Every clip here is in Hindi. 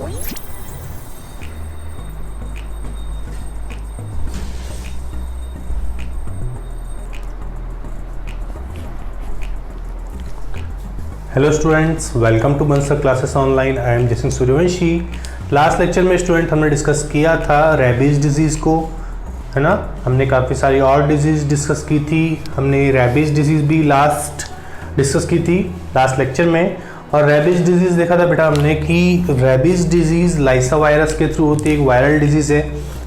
Hello students, welcome to Bansal classes online. I am Jaising Suryavanshi. Last lecture में स्टूडेंट हमने डिस्कस किया था रेबीज़ डिजीज़ को, है ना। हमने काफ़ी सारी और डिजीज़ डिस्कस की थी। हमने रेबीज़ डिजीज़ भी लास्ट डिस्कस की थी लास्ट लेक्चर में। और रेबीज़ डिजीज़ देखा था बेटा हमने कि रेबीज़ डिजीज़ लाइसा वायरस के थ्रू होती है, एक वायरल डिजीज़ है।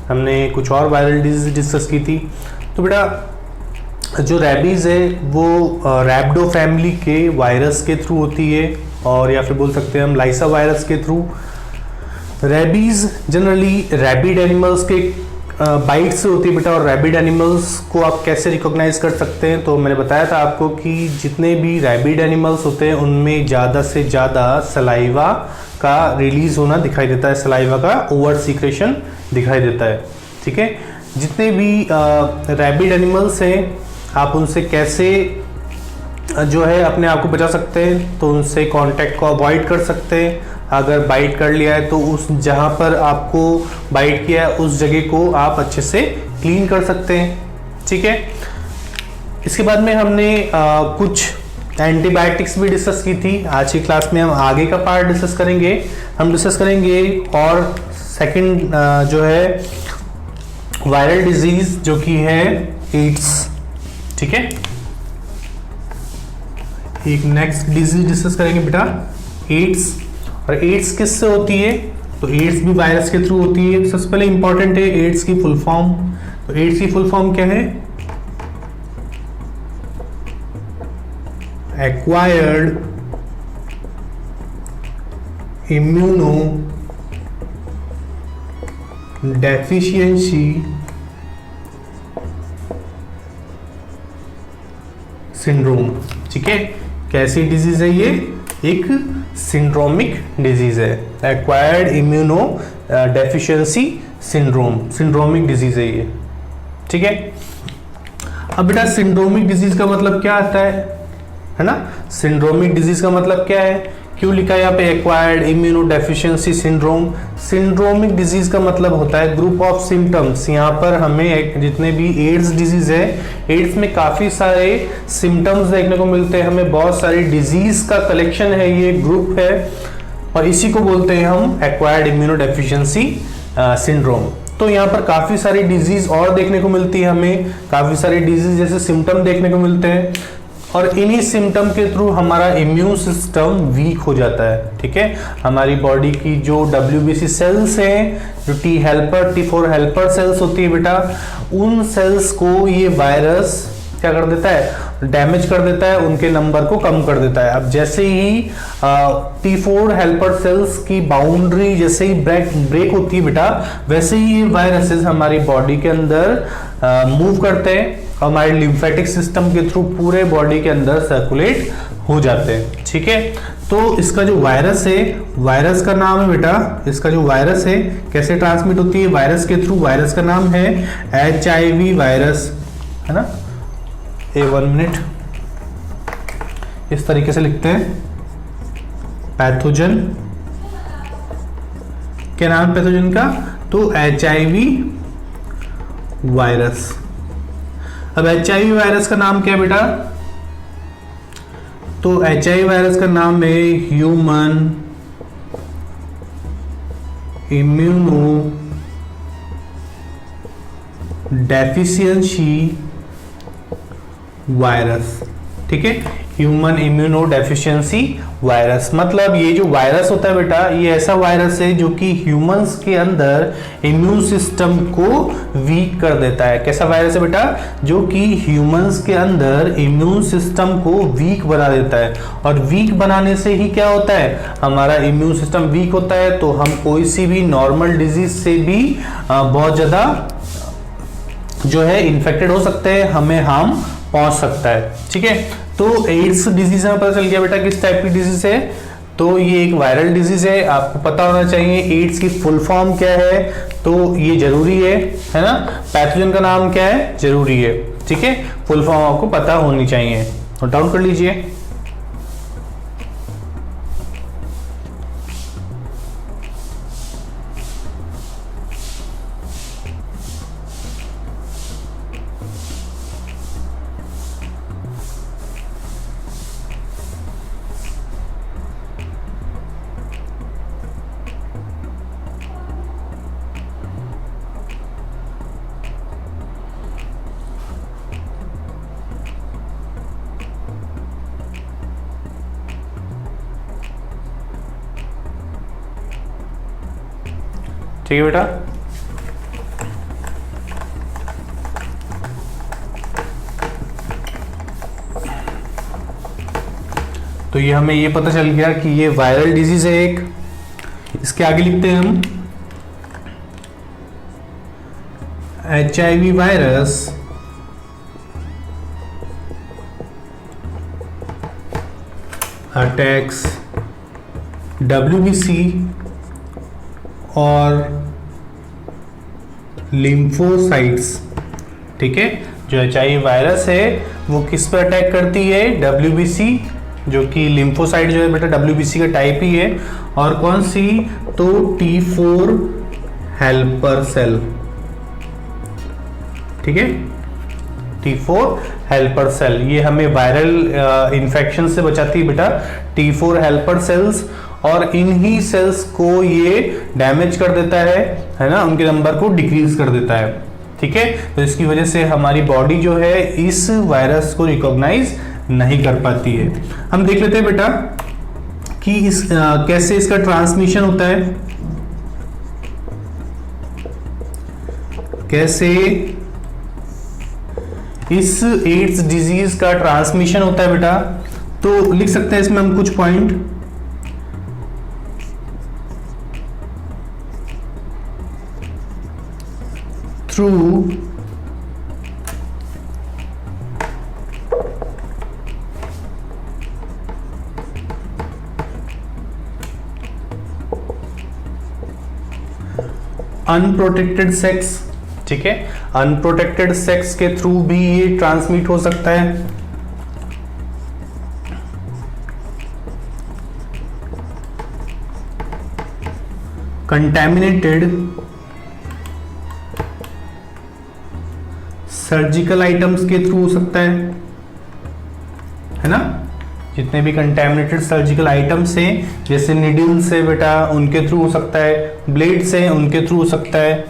हमने कुछ और वायरल डिजीज़ डिस्कस की थी। तो बेटा जो रेबीज़ है वो रैबिडो फैमिली के वायरस के थ्रू होती है, और या फिर बोल सकते हैं हम लाइसा वायरस के through. Rabies generally rabid animals के बाइट से होती है बेटा। और रैबिड एनिमल्स को आप कैसे रिकॉग्नाइज कर सकते हैं, तो मैंने बताया था आपको कि जितने भी रैबिड एनिमल्स होते हैं उनमें ज़्यादा से ज़्यादा सलाइवा का रिलीज होना दिखाई देता है, सलाइवा का ओवर सीक्रेशन दिखाई देता है। ठीक है, जितने भी रैबिड एनिमल्स हैं आप उनसे कैसे जो है अपने आप को बचा सकते हैं, तो उनसे कांटेक्ट को अवॉइड कर सकते हैं। अगर बाइट कर लिया है तो उस जहाँ पर आपको बाइट किया है उस जगह को आप अच्छे से क्लीन कर सकते हैं। ठीक है, इसके बाद में हमने कुछ एंटीबायोटिक्स भी डिस्कस की थी। आज की क्लास में हम आगे का पार्ट डिस्कस करेंगे। हम डिस्कस करेंगे और सेकंड जो है वायरल डिजीज जो कि है एड्स। ठीक है, एक नेक्स्ट डिजीज डिस्कस करेंगे बेटा एड्स। और एड्स किससे होती है, तो एड्स भी वायरस के थ्रू होती है। सबसे पहले इंपॉर्टेंट है एड्स की फुल फॉर्म। तो एड्स की फुल फॉर्म क्या है? Acquired immuno deficiency syndrome. ठीक है, कैसी डिजीज है ये? एक सिंड्रोमिक डिजीज है, acquired immuno deficiency syndrome, syndromic disease है ये। ठीक है, अब बेटा सिंड्रोमिक डिजीज का मतलब क्या आता है ना। सिंड्रोमिक डिजीज का मतलब क्या है, क्यों लिखा है यहाँ पे acquired immuno deficiency syndrome? Syndromic disease का मतलब होता है ग्रुप ऑफ सिम्टम्स। यहाँ पर हमें जितने भी एड्स डिजीज है, एड्स में काफी सारे सिम्टम्स देखने को मिलते हैं हमें, बहुत सारी डिजीज का कलेक्शन है, ये ग्रुप है, और इसी को बोलते हैं हम एक्वायर्ड इम्यूनो डेफिशिएंसी सिंड्रोम। तो यहाँ पर काफी सारी डिजीज और देखने को मिलती है हमें, काफी सारी डिजीज जैसे सिम्टम देखने को मिलते हैं, और इन्हीं सिम्टम के थ्रू हमारा इम्यून सिस्टम वीक हो जाता है। ठीक है, हमारी बॉडी की जो WBC सेल्स हैं, जो T4 हेल्पर सेल्स होती है बेटा, उन सेल्स को ये वायरस क्या कर देता है? डैमेज कर देता है, उनके नंबर को कम कर देता है। अब जैसे ही T4 हेल्पर सेल्स की बाउंड्री जैसे ही ब्रेक होती है बेटा, वैसे ही ये वायरसेस हमारी बॉडी के अंदर मूव करते हैं, हमारे लिम्फेटिक सिस्टम के थ्रू पूरे बॉडी के अंदर सर्कुलेट हो जाते हैं। ठीक है, तो इसका जो वायरस है, वायरस का नाम है बेटा, इसका जो वायरस है कैसे ट्रांसमिट होती है? वायरस के थ्रू। वायरस का नाम है HIV वायरस, है ना। 1 मिनट, इस तरीके से लिखते हैं, पैथोजन। क्या नाम पैथोजन का? तो HIV वायरस। अब HIV वायरस का नाम क्या है बेटा? तो HIV वायरस का नाम है ह्यूमन इम्यूनो डेफिशिएंसी वायरस। ठीक है, ह्यूमन इम्यूनो डेफिशिएंसी वायरस। मतलब ये जो वायरस होता है बेटा, ये ऐसा वायरस है जो कि ह्यूमंस के अंदर इम्यून सिस्टम को वीक कर देता है। कैसा वायरस है बेटा? जो कि ह्यूमंस के अंदर इम्यून सिस्टम को वीक बना देता है। और वीक बनाने से ही क्या होता है? हमारा इम्यून सिस्टम वीक होता है तो हम कोई सी भी नॉर्मल डिजीज से भी बहुत ज्यादा जो है इन्फेक्टेड हो सकते हैं, हमें हार्म पहुंच सकता है। ठीक है, तो एड्स डिजीज में पता चल गया बेटा किस टाइप की डिजीज है। तो ये एक वायरल डिजीज है, आपको पता होना चाहिए एड्स की फुल फॉर्म क्या है, तो ये जरूरी है ना। पैथोजन का नाम क्या है? जरूरी है। ठीक है, फुल फॉर्म आपको पता होनी चाहिए, नोट डाउन कर लीजिए। ठीक है बेटा। तो ये हमें ये पता चल गया कि ये वायरल डिजीज है एक। इसके आगे लिखते हैं हम HIV वायरस अटैक्स WBC और लिम्फोसाइट्स। ठीक है, जो HIV वायरस है वो किस पर अटैक करती है? WBC, जो कि लिम्फोसाइट जो है बेटा WBC का टाइप ही है। और कौन सी? तो T4 हेल्पर सेल। ठीक है, T4 हेल्पर सेल ये हमें वायरल इन्फेक्शन से बचाती है बेटा, T4 हेल्पर सेल्स। और इन ही सेल्स को ये डैमेज कर देता है ना, उनके नंबर को डिक्रीज कर देता है। ठीक है, तो इसकी वजह से हमारी बॉडी जो है इस वायरस को रिकॉग्नाइज नहीं कर पाती है। हम देख लेते हैं बेटा कि इस कैसे इसका ट्रांसमिशन होता है, कैसे इस एड्स डिजीज का ट्रांसमिशन होता है बेटा। तो लिख सकते हैं इसमें हम कुछ पॉइंट। Through unprotected sex. ठीक है, अनप्रोटेक्टेड सेक्स के थ्रू भी ये ट्रांसमिट हो सकता है। कंटैमिनेटेड सर्जिकल आइटम्स के थ्रू हो सकता है ना, जितने भी कंटैमिनेटेड सर्जिकल आइटम्स हैं, जैसे निडल से बेटा उनके थ्रू हो सकता है, ब्लेड से उनके थ्रू हो सकता है,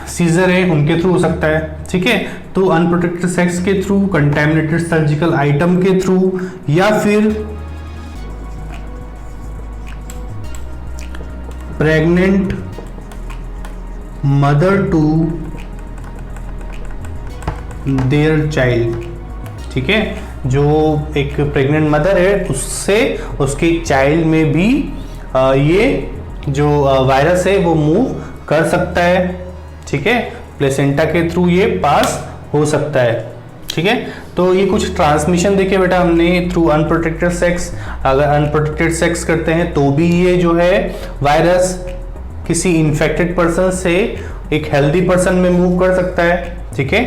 सीजर है उनके थ्रू हो सकता है। ठीक है, तो अनप्रोटेक्टेड सेक्स के थ्रू, कंटैमिनेटेड सर्जिकल आइटम के थ्रू, या फिर pregnant mother to their child. ठीक है, जो एक प्रेग्नेंट मदर है उससे उसके चाइल्ड में भी ये जो वायरस है वो मूव कर सकता है। ठीक है, प्लेसेंटा के थ्रू ये पास हो सकता है। ठीक है, तो ये कुछ ट्रांसमिशन देखे बेटा हमने थ्रू अनप्रोटेक्टेड सेक्स। अगर अनप्रोटेक्टेड सेक्स करते हैं तो भी ये जो है वायरस किसी इन्फेक्टेड पर्सन से एक हेल्दी पर्सन में मूव कर सकता है। ठीक है,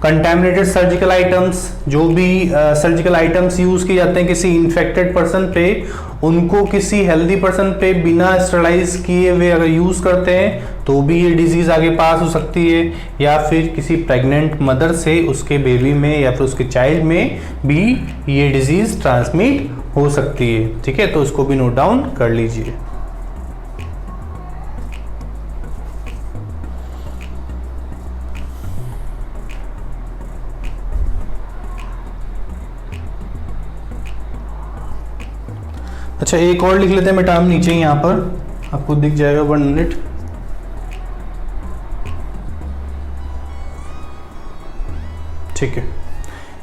कंटैमिनेटेड सर्जिकल आइटम्स, जो भी सर्जिकल आइटम्स यूज किए जाते हैं किसी इन्फेक्टेड पर्सन पे, उनको किसी हेल्दी पर्सन पे बिना स्टरलाइज किए हुए अगर यूज करते हैं तो भी ये डिजीज आगे पास हो सकती है। या फिर किसी प्रेग्नेंट मदर से उसके बेबी में या फिर उसके चाइल्ड में भी ये डिजीज ट्रांसमिट हो सकती है। ठीक है, तो इसको भी नोट डाउन कर लीजिए। अच्छा, एक और लिख लेते हैं बेटा हम नीचे, यहाँ पर आपको दिख जाएगा 1 मिनट। ठीक है,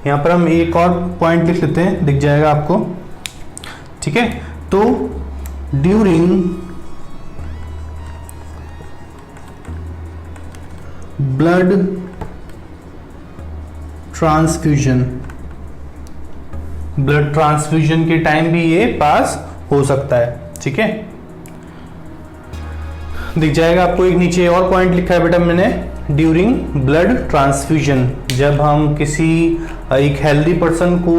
यहाँ पर हम एक और पॉइंट लिख लेते हैं, दिख जाएगा आपको। ठीक है, तो during blood transfusion, blood transfusion के टाइम भी ये पास हो सकता है। ठीक है, दिख जाएगा आपको एक नीचे और पॉइंट लिखा है बेटा मैंने, ड्यूरिंग ब्लड ट्रांसफ्यूजन। जब हम किसी एक हेल्दी पर्सन को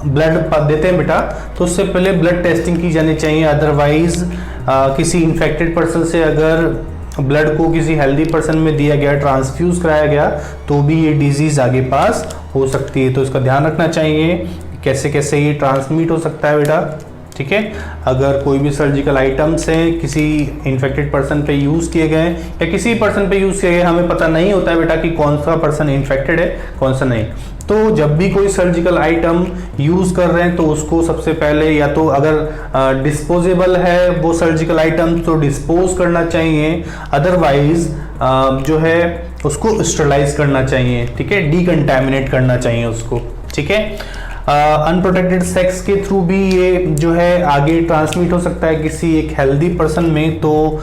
ब्लड देते हैं बेटा तो उससे पहले ब्लड टेस्टिंग की जानी चाहिए। अदरवाइज किसी इन्फेक्टेड पर्सन से अगर ब्लड को किसी हेल्दी पर्सन में दिया गया, ट्रांसफ्यूज कराया गया, तो भी ये डिजीज आगे पास हो सकती है। तो इसका ध्यान रखना चाहिए कैसे कैसे ये ट्रांसमिट हो सकता है बेटा। ठीक है। अगर कोई भी सर्जिकल आइटम्स हैं किसी इन्फेक्टेड पर्सन पे यूज़ किए गए या किसी पर्सन पे यूज़ किए गए, हमें पता नहीं होता है बेटा कि कौन सा पर्सन इन्फेक्टेड है कौन सा नहीं। तो जब भी कोई सर्जिकल आइटम यूज़ कर रहे हैं तो उसको सबसे पहले या तो अगर डिस्पोजेबल है वो सर्जिकल आइटम तो डिस्पोज करना चाहिए, अदरवाइज जो है उसको स्टरलाइज करना चाहिए, ठीक है, डीकंटामिनेट करना चाहिए उसको, ठीक है। अनप्रोटेक्टेड सेक्स के थ्रू भी ये जो है आगे ट्रांसमिट हो सकता है किसी एक हेल्दी पर्सन में, तो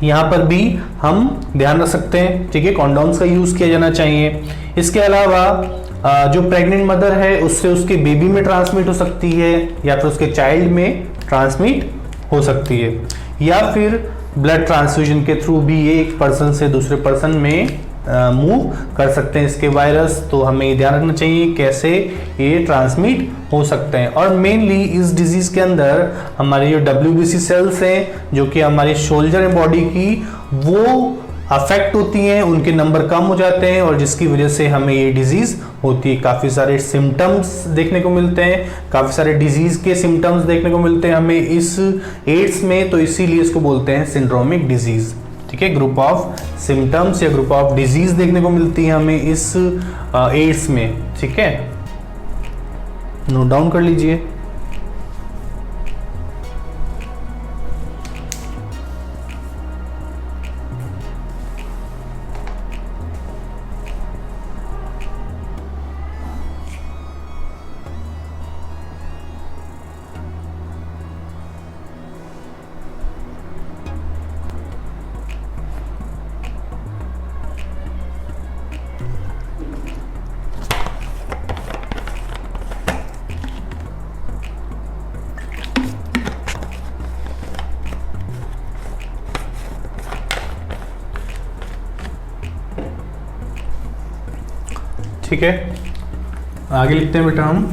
यहाँ पर भी हम ध्यान रख सकते हैं, ठीक है, कॉन्डोम्स का यूज किया जाना चाहिए। इसके अलावा जो प्रेग्नेंट मदर है उससे उसके बेबी में ट्रांसमिट हो सकती है या फिर उसके चाइल्ड में ट्रांसमिट हो सकती है, या फिर ब्लड ट्रांसफ्यूजन के थ्रू भी ये एक पर्सन से दूसरे पर्सन में मूव कर सकते हैं इसके वायरस। तो हमें ये ध्यान रखना चाहिए कैसे ये ट्रांसमिट हो सकते हैं। और मेनली इस डिजीज के अंदर हमारी जो WBC सेल्स हैं जो कि हमारी शोल्डर है बॉडी की, वो अफेक्ट होती हैं, उनके नंबर कम हो जाते हैं और जिसकी वजह से हमें ये डिजीज होती है। काफ़ी सारे सिम्टम्स देखने को मिलते हैं, काफ़ी सारे डिजीज के सिम्टम्स देखने को मिलते हैं हमें इस एड्स में, तो इसीलिए इसको बोलते हैं सिंड्रोमिक डिजीज, ठीक है। ग्रुप ऑफ सिम्टम्स या ग्रुप ऑफ डिजीज देखने को मिलती है हमें इस एड्स में, ठीक है, नोट डाउन कर लीजिए। ठीक है, आगे लिखते हैं बेटा हम।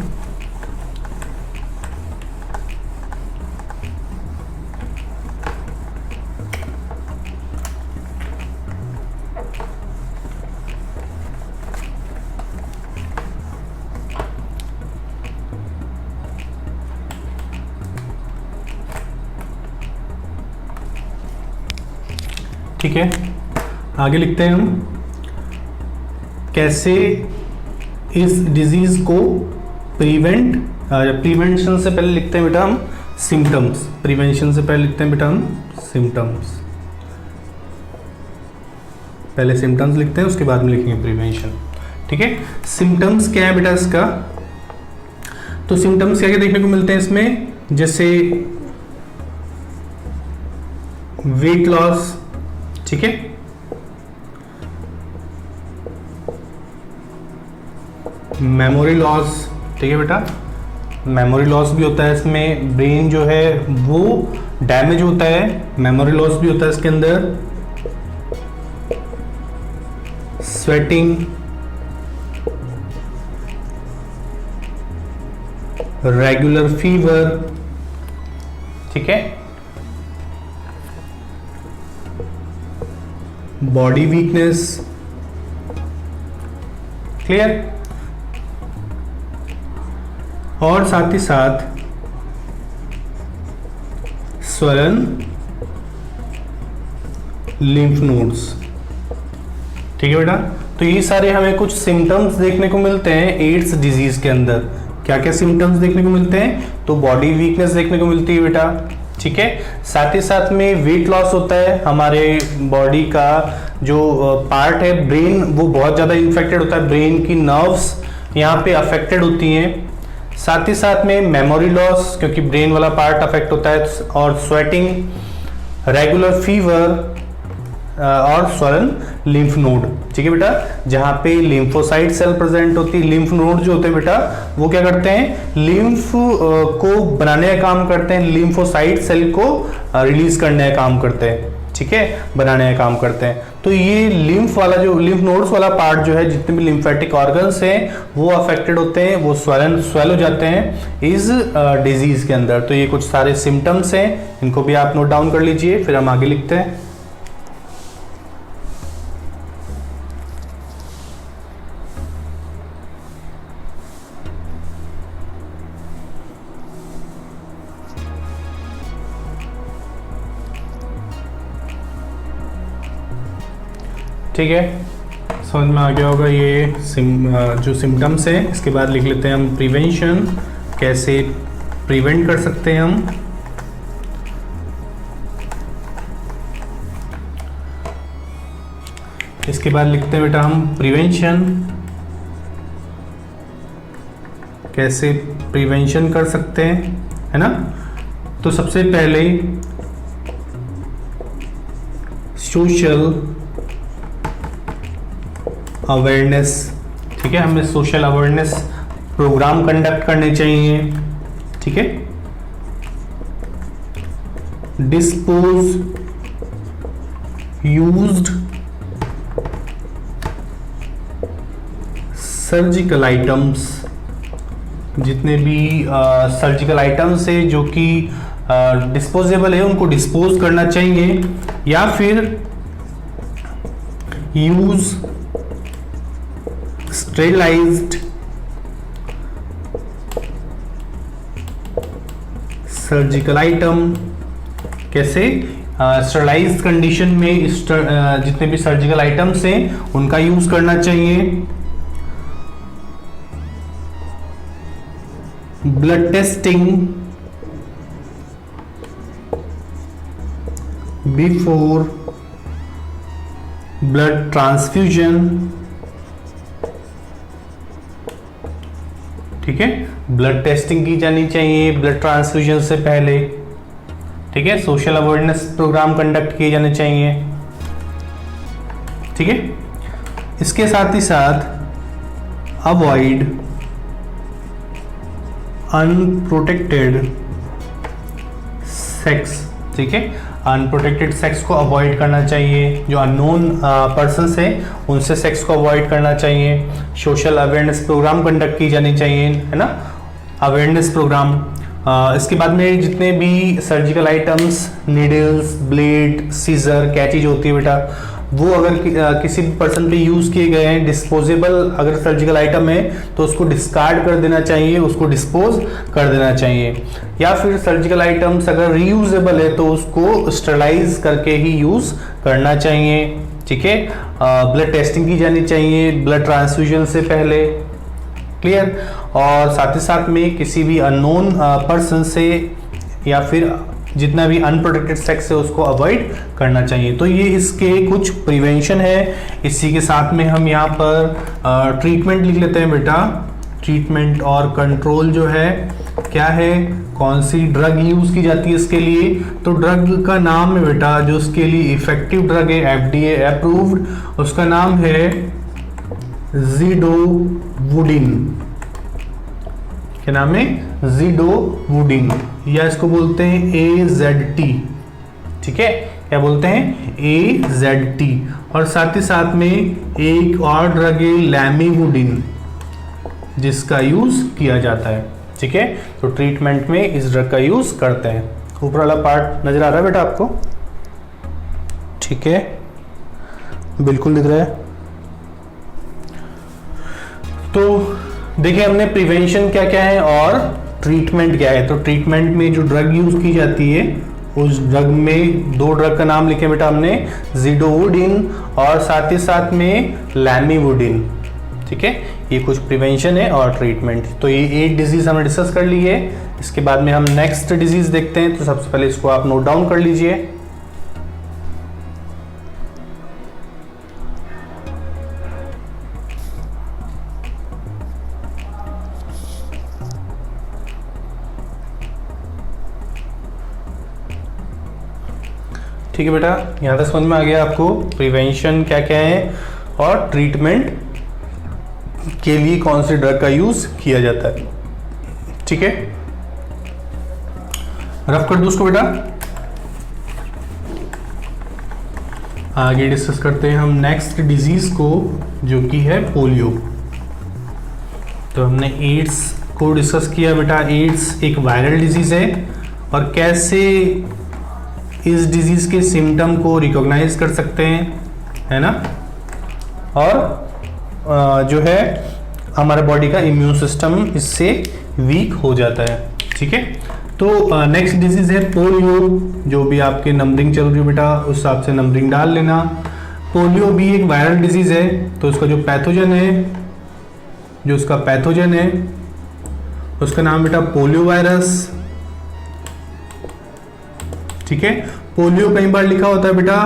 ठीक है, आगे लिखते हैं हम कैसे इस डिजीज को प्रिवेंशन से पहले लिखते हैं बेटा हम सिम्टम्स, प्रिवेंशन से पहले लिखते हैं बेटा हम सिम्टम्स, पहले सिम्टम्स लिखते हैं उसके बाद में लिखेंगे प्रिवेंशन, ठीक है। सिम्टम्स क्या है बेटा इसका, तो सिम्टम्स क्या क्या देखने को मिलते हैं इसमें, जैसे वेट लॉस, ठीक है, मेमोरी लॉस, ठीक है बेटा, मेमोरी लॉस भी होता है इसमें, ब्रेन जो है वो डैमेज होता है, मेमोरी लॉस भी होता है इसके अंदर, स्वेटिंग, रेगुलर फीवर, ठीक है, बॉडी वीकनेस, क्लियर, और साथ ही साथ स्वलन लिम्फ नोड्स, ठीक है बेटा। तो ये सारे हमें कुछ सिम्टम्स देखने को मिलते हैं एड्स डिजीज के अंदर। क्या क्या सिम्टम्स देखने को मिलते हैं, तो बॉडी वीकनेस देखने को मिलती है बेटा, ठीक है, साथ ही साथ में वेट लॉस होता है, हमारे बॉडी का जो पार्ट है ब्रेन वो बहुत ज़्यादा इन्फेक्टेड होता है, ब्रेन की नर्व्स यहाँ पे अफेक्टेड होती हैं, साथ ही साथ में मेमोरी लॉस क्योंकि ब्रेन वाला पार्ट अफेक्ट होता है, और स्वेटिंग, रेगुलर फीवर और स्वलन लिम्फ नोड, ठीक है बेटा, जहां पे लिम्फोसाइट सेल प्रेजेंट होती है। लिम्फ नोड जो होते हैं बेटा वो क्या करते हैं, लिम्फ को बनाने का काम करते हैं, लिम्फोसाइट सेल को रिलीज करने का काम करते हैं, ठीक है, बनाने का काम करते हैं। तो ये लिम्फ वाला जो लिम्फ नोड्स वाला पार्ट जो है, जितने भी लिम्फेटिक ऑर्गन्स हैं वो अफेक्टेड होते हैं, वो स्वेल हो जाते हैं इस डिजीज के अंदर। तो ये कुछ सारे सिम्टम्स हैं, इनको भी आप नोट डाउन कर लीजिए, फिर हम आगे लिखते हैं। ठीक है, समझ में आ गया होगा ये जो सिम्टम्स है। इसके बाद लिख लेते हैं हम प्रिवेंशन, कैसे प्रिवेंट कर सकते हैं हम। इसके बाद लिखते हैं बेटा हम प्रिवेंशन, कैसे प्रिवेंशन कर सकते हैं, है ना। तो सबसे पहले सोशल अवेयरनेस, ठीक है, हमें सोशल अवेयरनेस प्रोग्राम कंडक्ट करने चाहिए, ठीक है। डिस्पोज यूज्ड सर्जिकल आइटम्स, जितने भी सर्जिकल आइटम्स है जो कि डिस्पोजेबल है उनको डिस्पोज करना चाहिए, या फिर यूज स्टेरिलाइज्ड सर्जिकल आइटम। कैसे? स्टेरिलाइज्ड कंडीशन में जितने भी सर्जिकल आइटम्स हैं उनका यूज करना चाहिए। Blood testing before blood transfusion, ठीक है, ब्लड टेस्टिंग की जानी चाहिए ब्लड ट्रांसफ्यूजन से पहले, ठीक है। सोशल अवेयरनेस प्रोग्राम कंडक्ट किए जाने चाहिए, ठीक है। इसके साथ ही साथ अवॉइड अनप्रोटेक्टेड सेक्स, ठीक है, अनप्रोटेक्टेड सेक्स को अवॉइड करना चाहिए। जो अननोन पर्सन्स हैं उनसे सेक्स को अवॉइड करना चाहिए। सोशल अवेयरनेस प्रोग्राम कंडक्ट की जानी चाहिए, है ना, अवेयरनेस प्रोग्राम। इसके बाद में जितने भी surgical items, needles, blade, scissor, कैंची जो होती है बेटा, वो अगर किसी भी पर्सन पे यूज किए गए हैं, डिस्पोजेबल अगर सर्जिकल आइटम है तो उसको डिस्कार्ड कर देना चाहिए, उसको डिस्पोज कर देना चाहिए। या फिर सर्जिकल आइटम्स अगर रीयूजेबल है तो उसको स्टरलाइज करके ही यूज करना चाहिए, ठीक है। ब्लड टेस्टिंग की जानी चाहिए ब्लड ट्रांसफ्यूजन से पहले, क्लियर। और साथ ही साथ में किसी भी अननोन पर्सन से या फिर जितना भी अनप्रोटेक्टेड सेक्स है उसको अवॉइड करना चाहिए। तो ये इसके कुछ प्रिवेंशन है। इसी के साथ में हम यहाँ पर ट्रीटमेंट लिख लेते हैं बेटा। ट्रीटमेंट और कंट्रोल जो है क्या है, कौन सी ड्रग यूज की जाती है इसके लिए, तो ड्रग का नाम है बेटा जो उसके लिए इफेक्टिव ड्रग है FDA अप्रूव्ड, उसका नाम है ज़िडोवुडिन। क्या नाम है? ज़िडोवुडिन, या इसको बोलते हैं AZT, ठीक है। क्या बोलते हैं? AZT। और साथ ही साथ में एक और ड्रग है लैमिवुडिन जिसका यूज किया जाता है, ठीक है। तो ट्रीटमेंट में इस ड्रग का यूज करते हैं। ऊपर वाला पार्ट नजर आ रहा है बेटा आपको? ठीक है, बिल्कुल दिख रहा है। तो देखिए हमने प्रिवेंशन क्या क्या है और ट्रीटमेंट क्या है। तो ट्रीटमेंट में जो ड्रग यूज की जाती है उस ड्रग में दो ड्रग का नाम लिखे बेटा हमने, ज़िडोवुडिन और साथ ही साथ में लैमिवुडिन, ठीक है। ये कुछ प्रिवेंशन है और ट्रीटमेंट। तो ये 8 डिजीज हमने डिस्कस कर ली है। इसके बाद में हम नेक्स्ट डिजीज देखते हैं। तो सबसे पहले इसको आप नोट डाउन कर लीजिए। ठीक है बेटा, यहाँ तक समझ में आ गया आपको प्रिवेंशन क्या क्या है और ट्रीटमेंट के लिए कौन सी ड्रग का यूज किया जाता है, ठीक है। रफ कर दो उसको बेटा। आगे डिस्कस करते हैं हम नेक्स्ट डिजीज को जो कि है पोलियो। तो हमने एड्स को डिस्कस किया बेटा। एड्स एक वायरल डिजीज है और कैसे इस डिजीज के सिम्टम को रिकॉग्नाइज कर सकते हैं, है ना। और जो है हमारे बॉडी का इम्यून सिस्टम इससे वीक हो जाता है, ठीक है। तो नेक्स्ट डिजीज है पोलियो। जो भी आपके नंबरिंग चल रही है बेटा उस हिसाब से नंबरिंग डाल लेना। पोलियो भी एक वायरल डिजीज है, तो उसका जो पैथोजन है, जो उसका पैथोजन है उसका नाम बेटा पोलियो वायरस। ठीक है, पोलियो कई बार लिखा होता है बेटा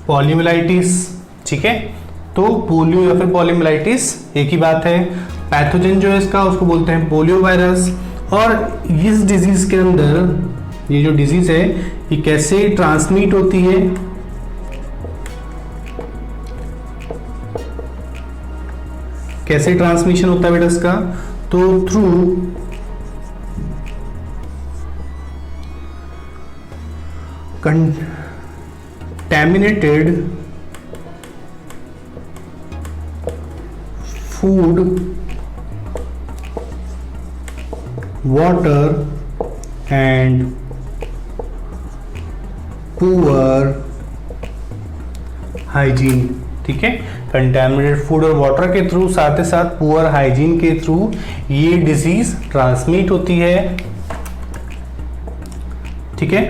पॉलीमिलाइटिस। ठीक है, तो पोलियो या फिर पॉलीमिलाइटिस एक ही बात है। पैथोजन जो है इसका उसको बोलते हैं पोलियो वायरस। और इस डिजीज के अंदर ये जो डिजीज है ये कैसे ट्रांसमिट होती है, कैसे ट्रांसमिशन होता है बेटा इसका, तो through contaminated food, water and poor hygiene। ठीक है, कंटेमिनेटेड फूड और वाटर के थ्रू, साथ ही साथ पुअर हाइजीन के थ्रू ये डिजीज ट्रांसमिट होती है। ठीक है,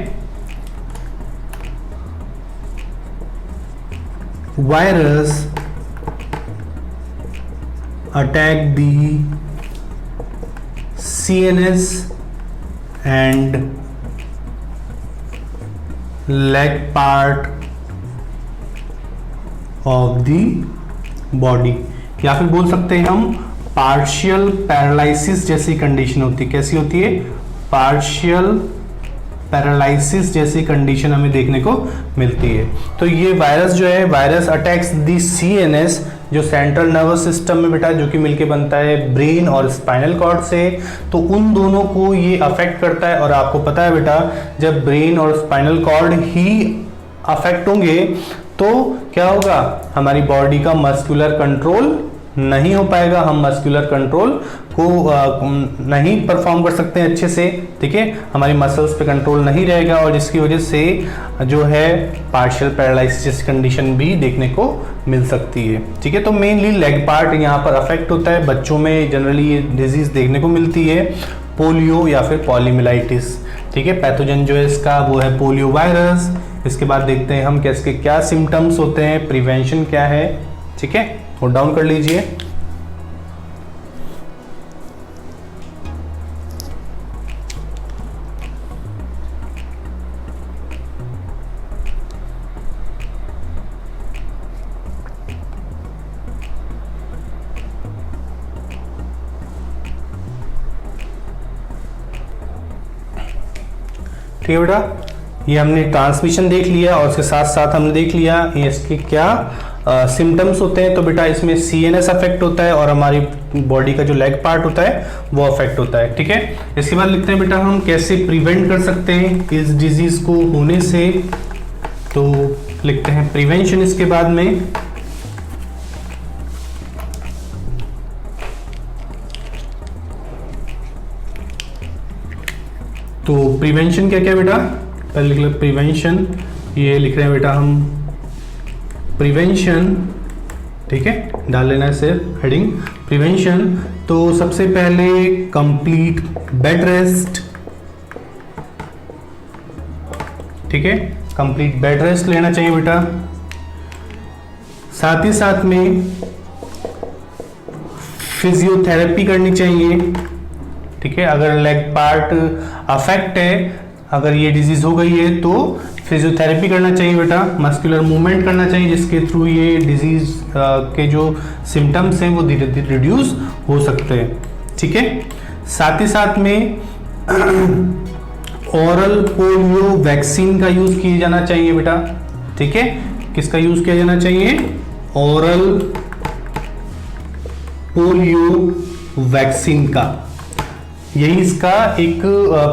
virus attack the CNS and leg part of the body, या फिर बोल सकते हैं हम पार्शियल पैरालिसिस जैसी कंडीशन होती है। कैसी होती है? पार्शियल पैरालिसिस जैसी कंडीशन हमें देखने को मिलती है। तो ये वायरस जो है, वायरस अटैक्स दी CNS, जो सेंट्रल नर्वस सिस्टम में बेटा जो कि मिलके बनता है ब्रेन और स्पाइनल कॉर्ड से, तो उन दोनों को ये अफेक्ट करता है। और आपको पता है बेटा जब ब्रेन और स्पाइनल कॉर्ड ही अफेक्ट होंगे तो क्या होगा, हमारी बॉडी का मस्कुलर कंट्रोल नहीं हो पाएगा, हम मस्कुलर कंट्रोल को नहीं परफॉर्म कर सकते हैं अच्छे से। ठीक है, हमारी मसल्स पे कंट्रोल नहीं रहेगा और जिसकी वजह से जो है पार्शियल पैरालिसिस कंडीशन भी देखने को मिल सकती है। ठीक है, तो मेनली लेग पार्ट यहाँ पर अफेक्ट होता है। बच्चों में जनरली ये डिजीज देखने को मिलती है, पोलियो या फिर पॉलीमिलाइटिस। ठीक है, पैथोजन जो है इसका वो है पोलियो वायरस। इसके बाद देखते हैं हम कि इसके क्या सिम्टम्स होते हैं, प्रिवेंशन क्या है। ठीक है, नोट डाउन कर लीजिए। ठीक है बेटा, ये हमने ट्रांसमिशन देख लिया और उसके साथ साथ हमने देख लिया इसके क्या सिम्टम्स होते हैं। तो बेटा इसमें CNS अफेक्ट होता है और हमारी बॉडी का जो लेग पार्ट होता है वो अफेक्ट होता है। ठीक है, इसके बाद लिखते हैं बेटा हम कैसे प्रिवेंट कर सकते हैं इस डिजीज को होने से। तो लिखते हैं प्रिवेंशन इसके बाद में। तो प्रिवेंशन क्या क्या बेटा, पहले लिख लो प्रिवेंशन, ये लिख रहे हैं बेटा हम प्रिवेंशन। ठीक है, डाल लेना है सिर्फ हेडिंग प्रिवेंशन। तो सबसे पहले कंप्लीट बेड रेस्ट। ठीक है, कंप्लीट बेड रेस्ट लेना चाहिए बेटा। साथ ही साथ में फिजियोथेरेपी करनी चाहिए। ठीक है, अगर लेग पार्ट अफेक्ट है, अगर ये डिजीज हो गई है तो फिजियोथेरेपी करना चाहिए बेटा, मस्कुलर मूवमेंट करना चाहिए जिसके थ्रू ये डिजीज के जो सिम्टम्स हैं वो धीरे धीरे रिड्यूस हो सकते हैं। ठीक है, साथ ही साथ में ओरल पोलियो वैक्सीन का यूज किया जाना चाहिए बेटा। ठीक है, किसका यूज किया जाना चाहिए? ओरल पोलियो वैक्सीन का। यही इसका एक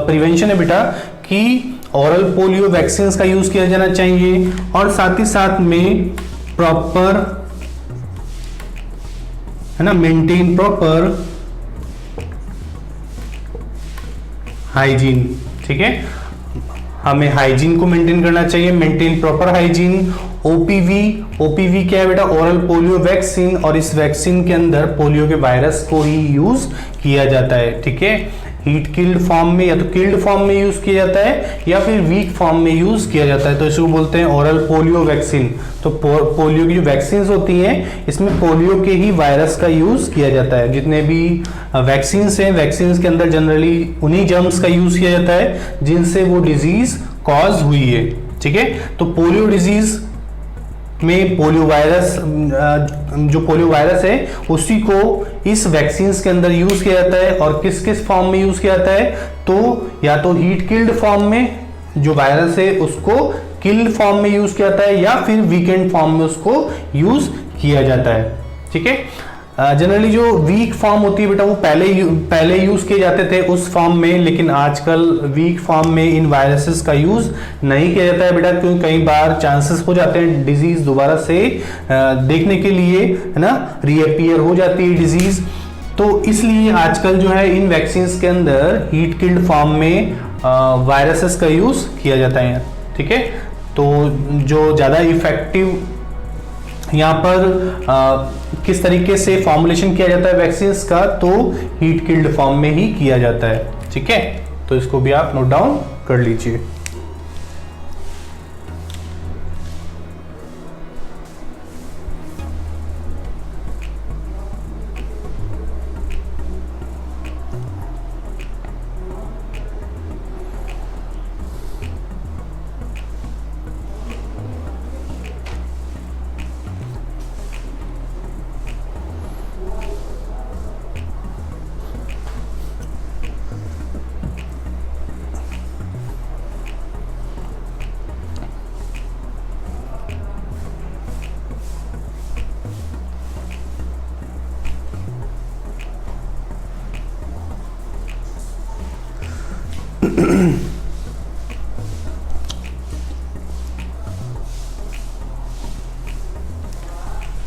प्रिवेंशन है बेटा कि ओरल पोलियो वैक्सीन का यूज किया जाना चाहिए और साथ ही साथ में प्रॉपर है ना, मेंटेन प्रॉपर हाइजीन। ठीक है, हमें हाइजीन को मेंटेन करना चाहिए, मेंटेन प्रॉपर हाइजीन। ओपीवी क्या है बेटा? ओरल पोलियो वैक्सीन, और इस वैक्सीन के अंदर पोलियो के वायरस को ही यूज किया जाता है। ठीक है, हीट किल्ड फॉर्म में, या तो किल्ड फॉर्म में यूज किया जाता है या फिर वीक फॉर्म में यूज किया जाता है। तो इसको बोलते हैं ओरल पोलियो वैक्सीन। तो पोलियो की जो वैक्सीन होती हैं इसमें पोलियो के ही वायरस का यूज किया जाता है। जितने भी वैक्सीन हैं, वैक्सीन के अंदर जनरली उन्हीं जर्म्स का यूज किया जाता है जिनसे वो डिजीज कॉज हुई है। ठीक है, तो पोलियो डिजीज में पोलियो वायरस, जो पोलियो वायरस है उसी को इस वैक्सीन के अंदर यूज किया जाता है। और किस किस फॉर्म में यूज किया जाता है, तो या तो हीट किल्ड फॉर्म में जो वायरस है उसको किल्ड फॉर्म में यूज किया जाता है, या फिर वीकेंड फॉर्म में उसको यूज किया जाता है। ठीक है, जनरली जो वीक फॉर्म होती है बेटा वो पहले यूज किए जाते थे उस फॉर्म में, लेकिन आजकल वीक फॉर्म में इन वायरसेस का यूज नहीं किया जाता है बेटा, क्योंकि कई बार चांसेस हो जाते हैं डिजीज दोबारा से देखने के लिए, है ना, रीअपियर हो जाती है डिजीज। तो इसलिए आजकल जो है इन वैक्सीन के अंदर हीट किल्ड फॉर्म में वायरसेस का यूज किया जाता है। ठीक है, तो जो ज्यादा इफेक्टिव यहाँ पर किस तरीके से फॉर्मुलेशन किया जाता है वैक्सीन का, तो हीट किल्ड फॉर्म में ही किया जाता है। ठीक है, तो इसको भी आप नोट डाउन कर लीजिए।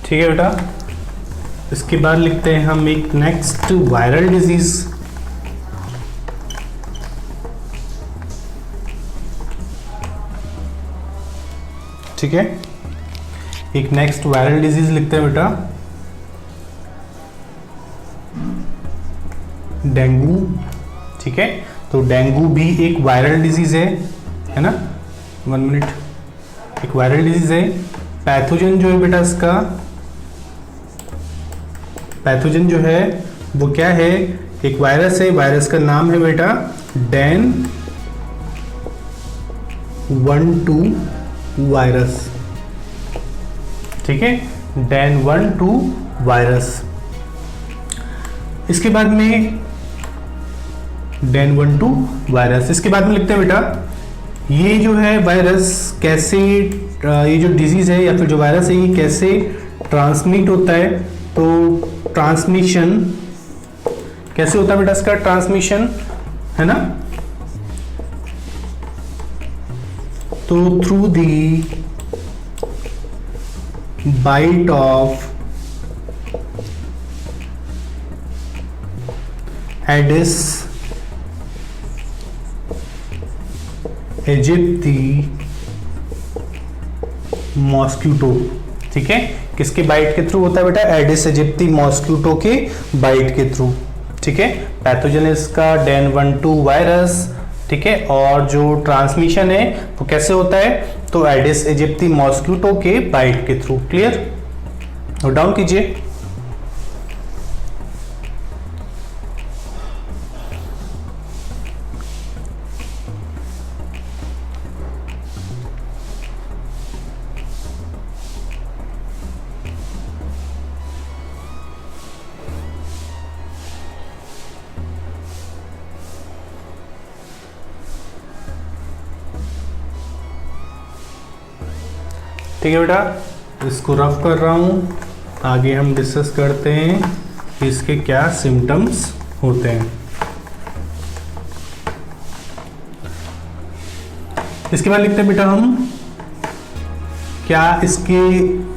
ठीक है बेटा, इसके बाद लिखते हैं हम एक नेक्स्ट वायरल डिजीज। ठीक है, एक नेक्स्ट वायरल डिजीज लिखते हैं बेटा, डेंगू। ठीक है, तो डेंगू भी एक वायरल डिजीज है ना। 1 मिनट, एक वायरल डिजीज है। पैथोजन जो है बेटा इसका, पैथोजन जो है वो क्या है, एक वायरस है। वायरस का नाम है बेटा डेन 1-2 वायरस। ठीक है, डेन 1-2 वायरस। इसके बाद में डेन 1-2 वायरस, इसके बाद में लिखते हैं बेटा ये जो है वायरस कैसे, ये जो डिजीज है या फिर जो वायरस है ये कैसे ट्रांसमिट होता है। तो ट्रांसमिशन कैसे होता है बेटा इसका, ट्रांसमिशन, है ना, तो through the bite of Aedes aegypti mosquito. ठीक है, किसके बाइट के थ्रू होता है बेटा, एडिस इजिप्टी मॉस्किटो के बाइट के थ्रू। ठीक है, पैथोजन इसका डेन 1-2 वायरस। ठीक है, और जो ट्रांसमिशन है वो कैसे होता है, तो एडिस इजिप्टी मॉस्किटो के बाइट के थ्रू। क्लियर, नोट डाउन कीजिए। ठीक है बेटा, इसको रफ कर रहा हूँ, आगे हम डिस्कस करते हैं कि इसके क्या सिम्टम्स होते हैं। इसके बाद लिखते हैं बेटा हम क्या इसके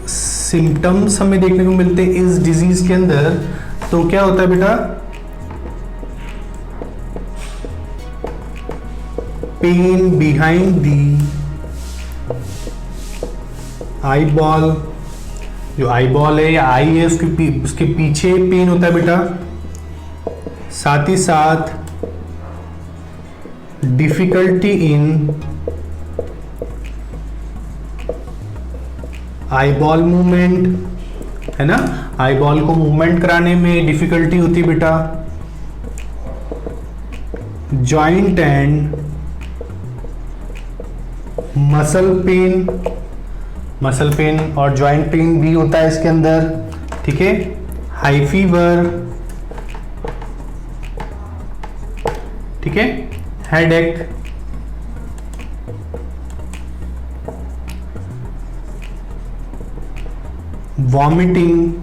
सिम्टम्स हमें देखने को मिलते हैं इस डिजीज के अंदर। तो क्या होता है बेटा, pain behind the eyeball, जो आई बॉल है या आई है उसके पीछे पेन होता है बेटा। साथ ही साथ डिफिकल्टी इन आईबॉल मूवमेंट, है ना, आईबॉल को मूवमेंट कराने में डिफिकल्टी होती है बेटा। Joint and muscle pain, muscle pain और जॉइंट पेन भी होता है इसके अंदर, ठीक है। हाई फीवर, ठीक है, headache, vomiting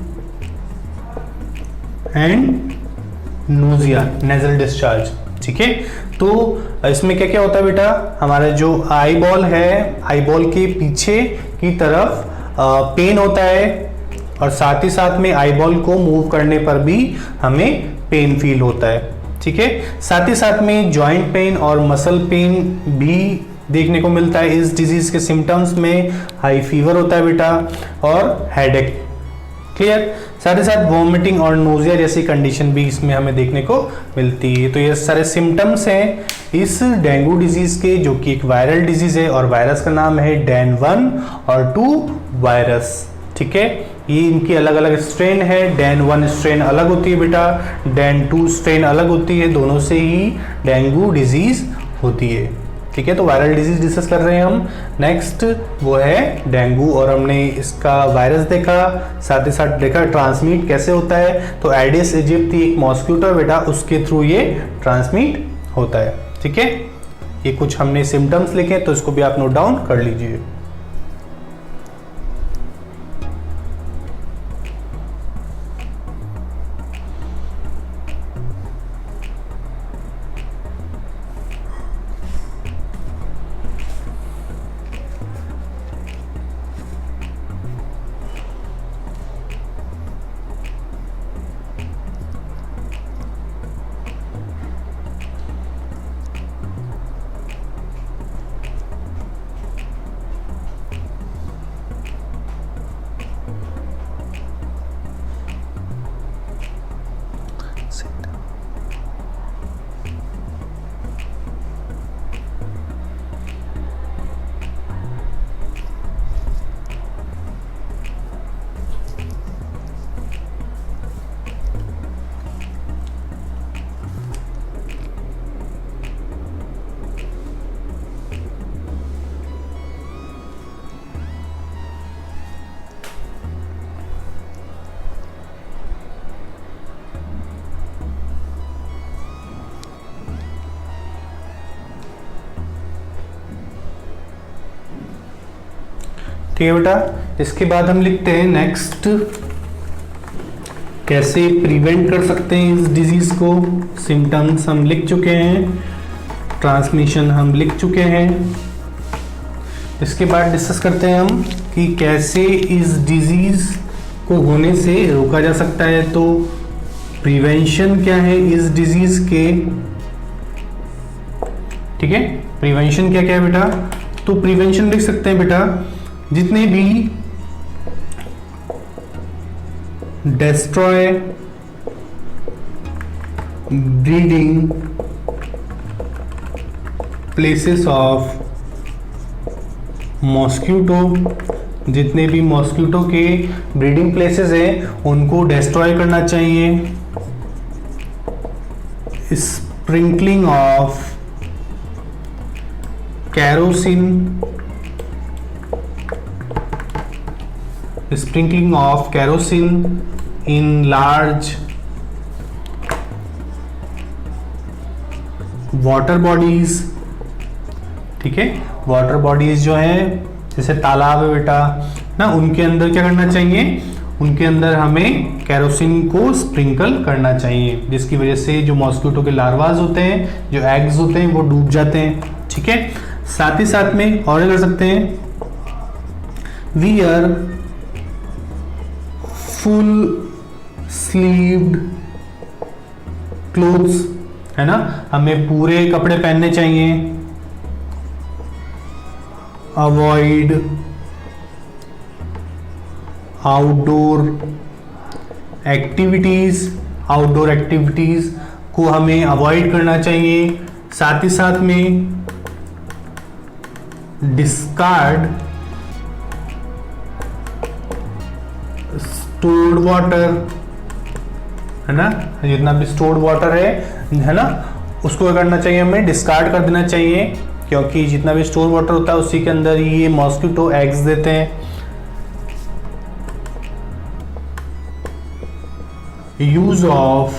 and nausea, nasal discharge, ठीक है। तो इसमें क्या क्या होता है बेटा, हमारा जो आई बॉल है, आई बॉल के पीछे की तरफ पेन होता है और साथ ही साथ में आई बॉल को मूव करने पर भी हमें पेन फील होता है, ठीक है। साथ ही साथ में जॉइंट पेन और मसल पेन भी देखने को मिलता है। इस डिजीज के सिम्टम्स में हाई फीवर होता है बेटा और हेडेक, क्लियर। साथ ही साथ वॉमिटिंग और नोजिया जैसी कंडीशन भी इसमें हमें देखने को मिलती है। तो ये सारे सिम्टम्स हैं इस डेंगू डिजीज के, जो कि एक वायरल डिजीज है और वायरस का नाम है डेन 1 और 2 वायरस, ठीक है। ये इनकी अलग अलग स्ट्रेन है। डेन 1 स्ट्रेन अलग होती है बेटा, डेन 2 स्ट्रेन अलग होती है, दोनों से ही डेंगू डिजीज होती है, ठीक है। तो वायरल डिजीज डिस्कस कर रहे हैं हम। नेक्स्ट वो है डेंगू और हमने इसका वायरस देखा, साथ ही साथ देखा ट्रांसमिट कैसे होता है। तो एडिस इजिप्टी एक मॉस्क्यूटो है बेटा, उसके थ्रू ये ट्रांसमिट होता है, ठीक है। ये कुछ हमने सिम्टम्स लिखे तो इसको भी आप नोट डाउन कर लीजिए। ठीक है बेटा। इसके बाद हम लिखते हैं नेक्स्ट, कैसे प्रिवेंट कर सकते हैं इस डिजीज को। सिम्टम्स हम लिख चुके हैं, ट्रांसमिशन हम लिख चुके हैं। इसके बाद डिस्कस करते हैं हम कि कैसे इस डिजीज को होने से रोका जा सकता है। तो प्रिवेंशन क्या है इस डिजीज के, ठीक है। प्रिवेंशन क्या क्या है बेटा, तो प्रिवेंशन लिख सकते हैं बेटा, जितने भी destroy breeding places of mosquito, जितने भी मॉस्क्यूटो के ब्रीडिंग प्लेसेस हैं उनको डिस्ट्रॉय करना चाहिए। Sprinkling of kerosene, sprinkling of kerosene in large water bodies, ठीक है। वाटर बॉडीज जो है जैसे तालाब है बेटा ना, उनके अंदर क्या करना चाहिए, उनके अंदर हमें केरोसिन को स्प्रिंकल करना चाहिए, जिसकी वजह से जो मॉस्किटो के लार्वाज होते हैं, जो एग्स होते हैं, वो डूब जाते हैं, ठीक है। साथ ही साथ में और कर सकते हैं, वियर फुल स्लीव्ड क्लोथ्स, है ना, हमें पूरे कपड़े पहनने चाहिए। Avoid outdoor activities, outdoor activities को हमें अवॉइड करना चाहिए। साथ ही साथ में डिस्कार्ड स्टोर्ड वाटर, है ना, जितना भी स्टोर्ड वाटर है ना, उसको क्या करना चाहिए, हमें डिस्कार्ड कर देना चाहिए, क्योंकि जितना भी स्टोर वाटर होता है उसी के अंदर ये मॉस्किटो एग्स देते हैं। यूज ऑफ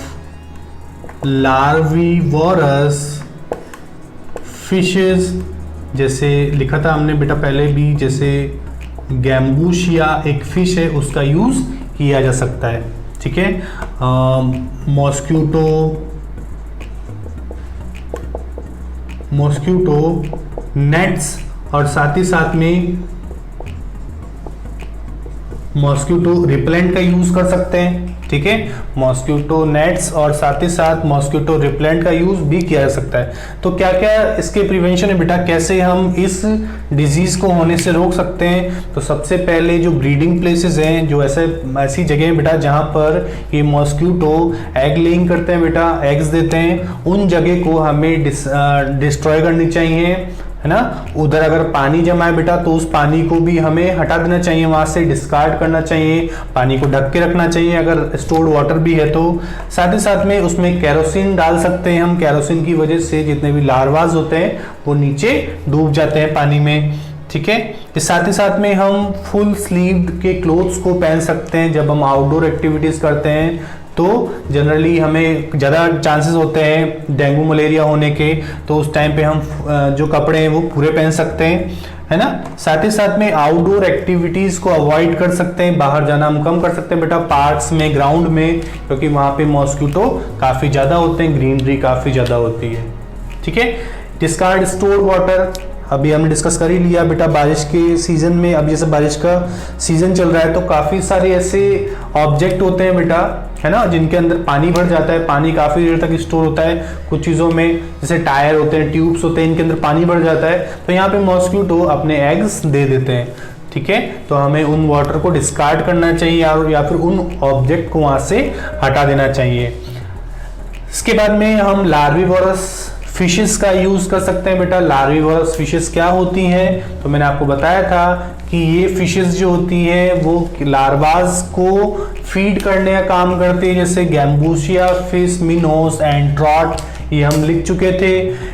लार्विवोरस फिशेस, जैसे लिखा था हमने बेटा पहले भी, जैसे गैम्बूशिया एक फिश है, उसका यूज किया जा सकता है। ठीक है, मॉस्किटो नेट्स और साथ ही साथ में मॉस्किटो रिपेलेंट का यूज कर सकते हैं। ठीक है, मॉस्किटो नेट्स और साथ ही साथ मॉस्किटो रिपेलेंट का यूज भी किया जा सकता है। तो क्या क्या इसके प्रिवेंशन है बेटा, कैसे हम इस डिजीज को होने से रोक सकते हैं? तो सबसे पहले जो ब्रीडिंग प्लेसेस हैं, जो ऐसी जगह हैं बेटा जहां पर ये मॉस्किटो एग लेइंग करते हैं बेटा, एग्स देते हैं, उन जगह को हमें डिस्ट्रॉय करनी चाहिए, है ना। उधर अगर पानी जमा है बेटा तो उस पानी को भी हमें हटा देना चाहिए, वहां से डिस्कार्ड करना चाहिए, पानी को ढक के रखना चाहिए अगर स्टोर्ड वाटर भी है तो। साथ ही साथ में उसमें केरोसिन डाल सकते हैं हम, केरोसिन की वजह से जितने भी लार्वाज होते हैं वो नीचे डूब जाते हैं पानी में। ठीक है, साथ ही साथ में हम फुल स्लीव्ड के क्लोथ्स को पहन सकते हैं जब हम आउटडोर एक्टिविटीज करते हैं, तो जनरली हमें ज़्यादा चांसेस होते हैं डेंगू मलेरिया होने के, तो उस टाइम पे हम जो कपड़े हैं वो पूरे पहन सकते हैं, है ना। साथ ही साथ में आउटडोर एक्टिविटीज़ को अवॉइड कर सकते हैं, बाहर जाना हम कम कर सकते हैं बेटा, पार्क्स में, ग्राउंड में, क्योंकि वहाँ पे मॉस्किटो काफ़ी ज़्यादा होते हैं, ग्रीनरी काफ़ी ज़्यादा होती है। ठीक है, डिस्कार्ड स्टोर्ड वाटर अभी हमने डिस्कस कर ही लिया बेटा। बारिश के सीजन में, अब जैसे बारिश का सीजन चल रहा है तो काफ़ी सारे ऐसे ऑब्जेक्ट होते हैं बेटा, है ना, जिनके अंदर पानी भर जाता है, पानी काफ़ी देर तक स्टोर होता है। कुछ चीज़ों में जैसे टायर होते हैं, ट्यूब्स होते हैं, इनके अंदर पानी भर जाता है, तो यहाँ पे मॉस्किटो अपने एग्स दे देते हैं। ठीक है, तो हमें उन वाटर को डिस्कार्ड करना चाहिए या फिर उन ऑब्जेक्ट को वहाँ से हटा देना चाहिए। इसके बाद में हम लार्विवोरस फिशेस का यूज कर सकते हैं बेटा। लार्विवोरस फिशेस क्या होती हैं, तो मैंने आपको बताया था कि ये फिशेस जो होती हैं वो लार्वास को फीड करने का काम करती है, जैसे गैम्बूशिया फिश, मिनोस एंड ट्रॉट, ये हम लिख चुके थे।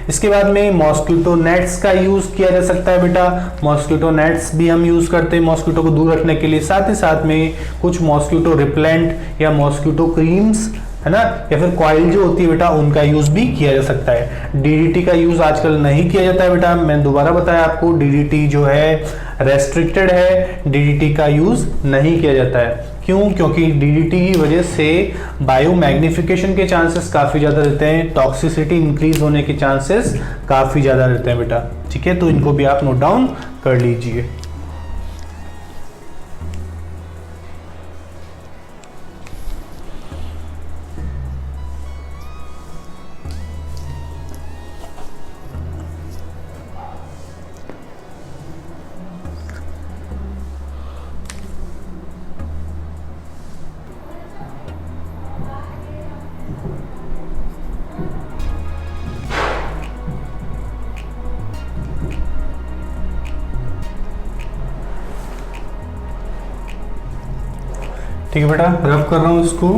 इसके बाद में मॉस्किटो नेट्स का यूज किया जा सकता है बेटा, मॉस्किटो नेट्स भी हम यूज करते हैं मॉस्किटो को दूर रखने के लिए। साथ ही साथ में कुछ मॉस्किटो रिपेलेंट या मॉस्किटो क्रीम्स, है ना, या फिर कॉइल जो होती है बेटा, उनका यूज भी किया जा सकता है। डीडीटी का यूज आजकल नहीं किया जाता है बेटा, मैंने दोबारा बताया आपको, डीडीटी जो है रेस्ट्रिक्टेड है, डीडीटी का यूज नहीं किया जाता है। क्यों? क्योंकि डीडीटी की वजह से बायो मैग्निफिकेशन के चांसेस काफी ज्यादा रहते हैं, टॉक्सिसिटी इंक्रीज होने के चांसेस काफी ज्यादा रहते हैं बेटा। ठीक है, तो इनको भी आप नोट डाउन कर लीजिए। ठीक है बेटा, रफ कर रहा हूँ इसको।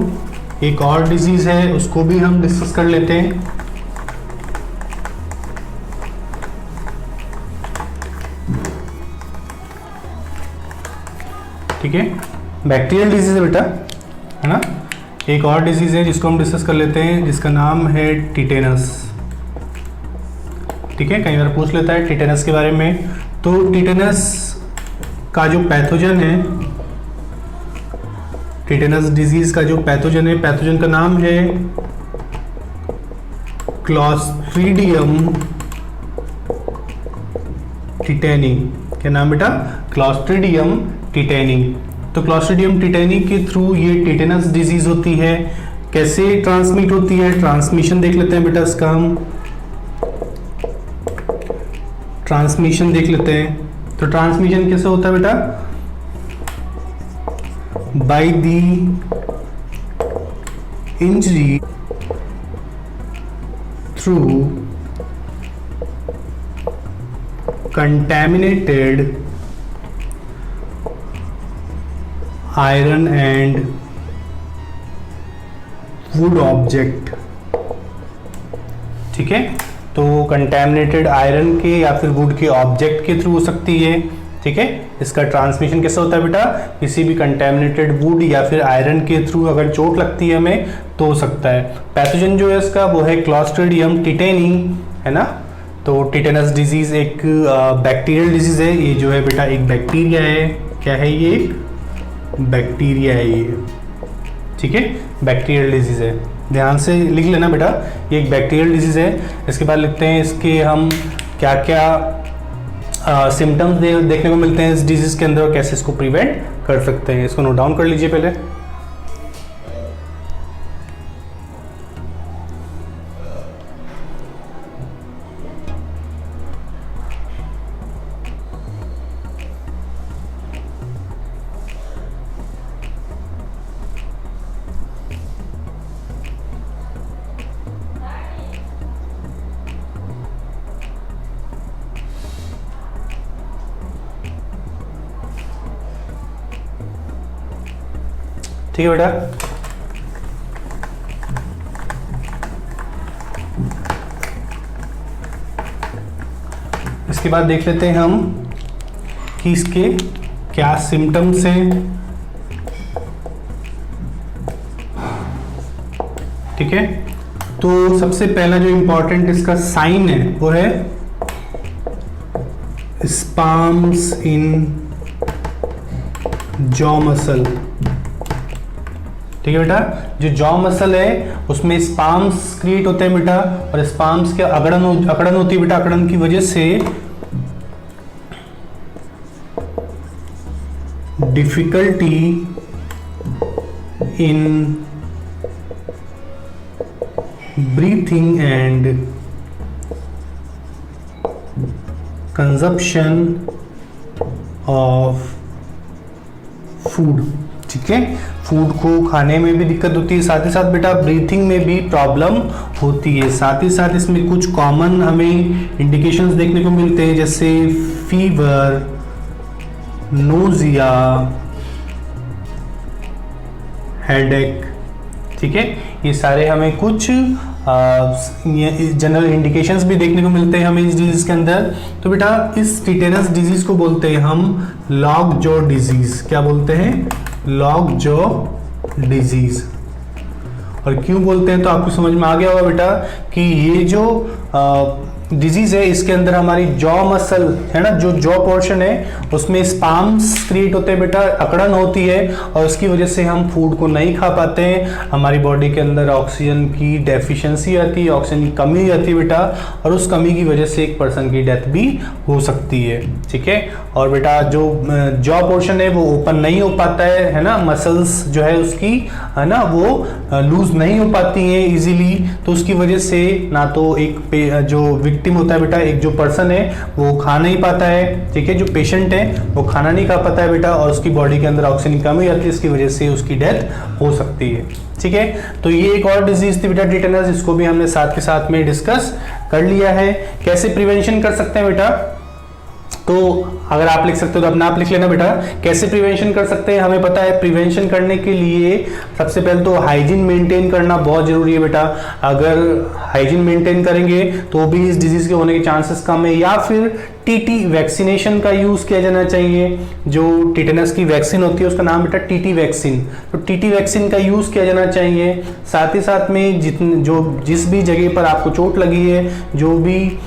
एक और डिजीज है, उसको भी हम डिस्कस कर लेते हैं। ठीक है, बैक्टीरियल डिजीज है बेटा, है ना। एक और डिजीज है जिसको हम डिस्कस कर लेते हैं, जिसका नाम है टिटेनस। ठीक है, कई बार पूछ लेता है टिटेनस के बारे में। तो टिटेनस का जो पैथोजन है, टिटेनस डिजीज का जो पैथोजन है, पैथोजन का नाम है क्लॉस्ट्रीडियम टिटेनी। क्या नाम बेटा? Clostridium tetani. तो क्लॉस्ट्रीडियम टिटेनी के थ्रू ये टिटेनस डिजीज होती है। कैसे ट्रांसमिट होती है, ट्रांसमिशन देख लेते हैं बेटा इसका हम। ट्रांसमिशन देख लेते हैं, तो ट्रांसमिशन कैसे होता है बेटा? by the injury through contaminated iron and wood object, ठीक है। तो कंटेमिनेटेड आयरन के या फिर वुड के ऑब्जेक्ट के थ्रू हो सकती है, ठीक है। इसका ट्रांसमिशन कैसे होता है बेटा, किसी भी कंटेमिनेटेड वुड या फिर आयरन के थ्रू अगर चोट लगती है हमें तो हो सकता है। पैथोजन जो है इसका वो है क्लॉस्ट्रिडियम टिटेनी, है ना। तो टिटेनस डिजीज एक बैक्टीरियल डिजीज है, ये जो है बेटा एक बैक्टीरिया है। क्या है ये, एक बैक्टीरिया है ये, ठीक है, बैक्टीरियल डिजीज है। ध्यान से लिख लेना बेटा, ये एक बैक्टीरियल डिजीज है। इसके बाद लिखते हैं इसके हम क्या क्या सिम्टम्स देखने को मिलते हैं इस डिजीज के अंदर और कैसे इसको प्रिवेंट कर सकते हैं। इसको नोट डाउन कर लीजिए पहले। ठीक है बेटा, इसके बाद देख लेते हैं हम कि इसके क्या सिम्टम्स हैं, ठीक है। तो सबसे पहला जो इंपॉर्टेंट इसका साइन है वो है स्पाम्स इन जॉ मसल, ठीक है बेटा। जो जॉ मसल है उसमें स्पाम्स क्रिएट होते हैं बेटा, और स्पाम्स के अकड़न होती है बेटा। अकड़न की वजह से difficulty in breathing and consumption of food, ठीक है। फूड को खाने में भी दिक्कत होती है, साथ ही साथ बेटा ब्रीथिंग में भी प्रॉब्लम होती है। साथ ही साथ इसमें कुछ कॉमन हमें इंडिकेशंस देखने को मिलते हैं, जैसे फीवर, नोजिया, हेडेक, ठीक है। ये सारे हमें कुछ जनरल इंडिकेशंस भी देखने को मिलते हैं हमें इस डिजीज के अंदर। तो बेटा इस टिटेनस डिजीज को बोलते हैं हम लॉक जॉ डिजीज। क्या बोलते हैं, लॉक जॉ डिजीज। और क्यों बोलते हैं तो आपको समझ में आ गया होगा बेटा कि ये जो डिजीज है इसके अंदर हमारी जॉ मसल है ना, जो जॉ पोर्शन है उसमें स्पाम्स क्रिएट होते हैं बेटा, अकड़न होती है, और उसकी वजह से हम फूड को नहीं खा पाते हैं। हमारी बॉडी के अंदर ऑक्सीजन की डेफिशिएंसी आती है, ऑक्सीजन की कमी आती है बेटा, और उस कमी की वजह से एक पर्सन की डेथ भी हो सकती है, ठीक है। और बेटा जो जॉ पोर्शन है वो ओपन नहीं हो पाता है ना, मसल्स जो है उसकी है ना वो लूज नहीं हो पाती हैं इजीली, तो उसकी वजह से ना तो एक जो विक्टिम होता है बेटा, एक जो पर्सन है वो खा नहीं पाता है, ठीक है। जो पेशेंट है वो खाना नहीं खा पाता है बेटा, और उसकी बॉडी के अंदर ऑक्सीजन की कमी आती है, इसकी वजह से उसकी डेथ हो सकती है, ठीक है। तो ये एक और डिजीज थी बेटा टिटेनस, इसको भी हमने साथ के साथ में डिस्कस कर लिया है। कैसे प्रिवेंशन कर सकते हैं बेटा, तो अगर आप लिख सकते हो तो अपना आप लिख लेना बेटा। कैसे प्रिवेंशन कर सकते हैं, हमें पता है प्रिवेंशन करने के लिए सबसे पहले तो हाइजीन मेंटेन करना बहुत जरूरी है बेटा। अगर हाइजीन मेंटेन करेंगे तो भी इस डिजीज के होने के चांसेस कम है। या फिर टीटी वैक्सीनेशन का यूज किया जाना चाहिए। जो टिटेनस की वैक्सीन होती है उसका नाम बेटा टीटी वैक्सीन, तो टीटी वैक्सीन का यूज किया जाना चाहिए। साथ ही साथ में जिस भी जगह पर आपको चोट लगी है, जो भी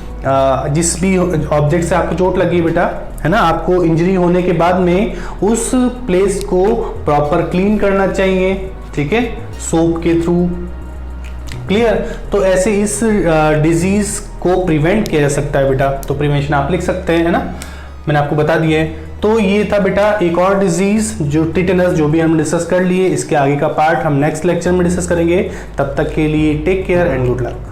जिस भी ऑब्जेक्ट से आपको चोट लगी बेटा है ना, आपको इंजरी होने के बाद में उस प्लेस को प्रॉपर क्लीन करना चाहिए, ठीक है, सोप के थ्रू। क्लियर। तो ऐसे इस डिजीज को प्रिवेंट किया जा सकता है बेटा। तो प्रिवेंशन आप लिख सकते हैं, है ना, मैंने आपको बता दिया है। तो ये था बेटा एक और डिजीज जो टिटेनस, जो भी हम डिस्कस कर लिए। इसके आगे का पार्ट हम नेक्स्ट लेक्चर में डिस्कस करेंगे। तब तक के लिए take care and good luck.